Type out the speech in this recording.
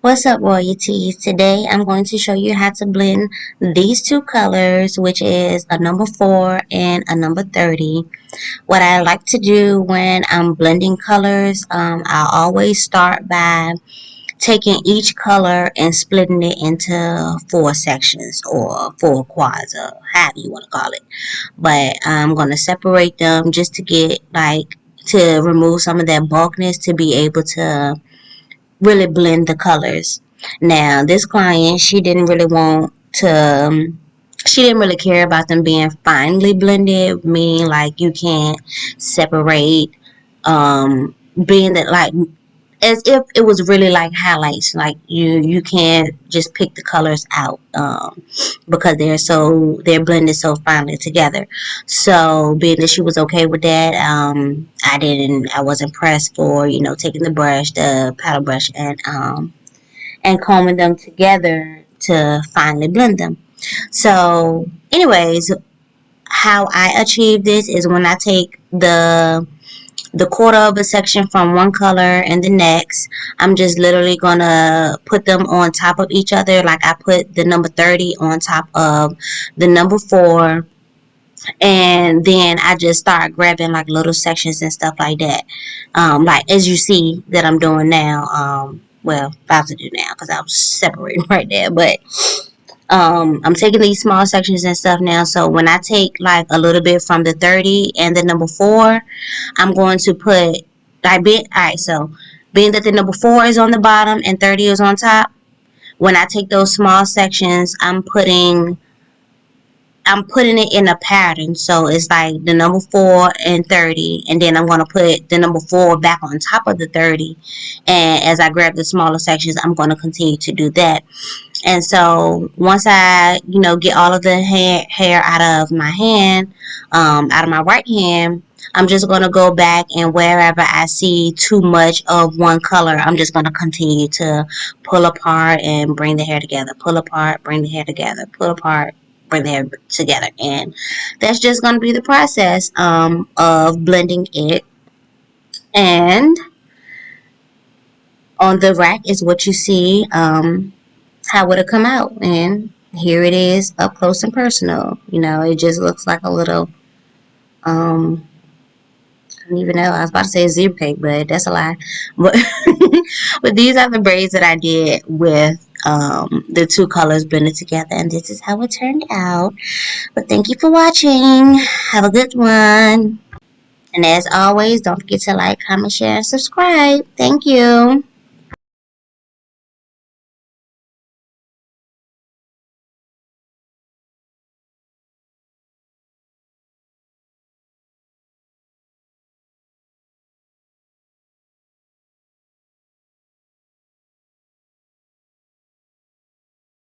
What's up, royalties? Today I'm going to show you how to blend these two colors, which is a number 4 and a number 30. What I like to do when I'm blending colors, I always start by taking each color and splitting it into 4 sections or 4 quads, or however you want to call it. But I'm going to separate them just to get to remove some of that bulkness to be able to really blend the colors. Now, this client, she didn't really want to, she didn't really care about them being finely blended, meaning like you can't separate, being that like as if it was really like highlights, like you can't just pick the colors out, because they're blended so finely together. So being that she was okay with that, I wasn't pressed for taking the paddle brush and combing them together to finally blend them. So anyways, how I achieve this is when I take the quarter of a section from one color and the next, I'm just literally gonna put them on top of each other. Like I put the number 30 on top of the number 4, and then I just start grabbing like little sections and stuff like that. Like as you see that I'm doing now. Well, about to do now because I was separating right there, but I'm taking these small sections and stuff now. So when I take like a little bit from the 30 and the number 4, I'm going to put alright, so being that the number 4 is on the bottom and 30 is on top, when I take those small sections, I'm putting it in a pattern. So it's like the number 4 and 30, and then I'm going to put the number 4 back on top of the 30. And as I grab the smaller sections, I'm going to continue to do that. And so once I, get all of the hair out of my hand, out of my right hand, I'm just going to go back, and wherever I see too much of one color, I'm just going to continue to pull apart and bring the hair together, pull apart, bring the hair together, pull apart, bring the hair together. And that's just going to be the process of blending it. And on the rack is what you see, how would it come out. And here it is up close and personal. It just looks like a little, I don't even know. I was about to say zebra cake, but that's a lie. But but these are the braids that I did with the two colors blended together, and this is how it turned out. But thank you for watching. Have a good one. And as always, don't forget to like, comment, share, and subscribe. Thank you.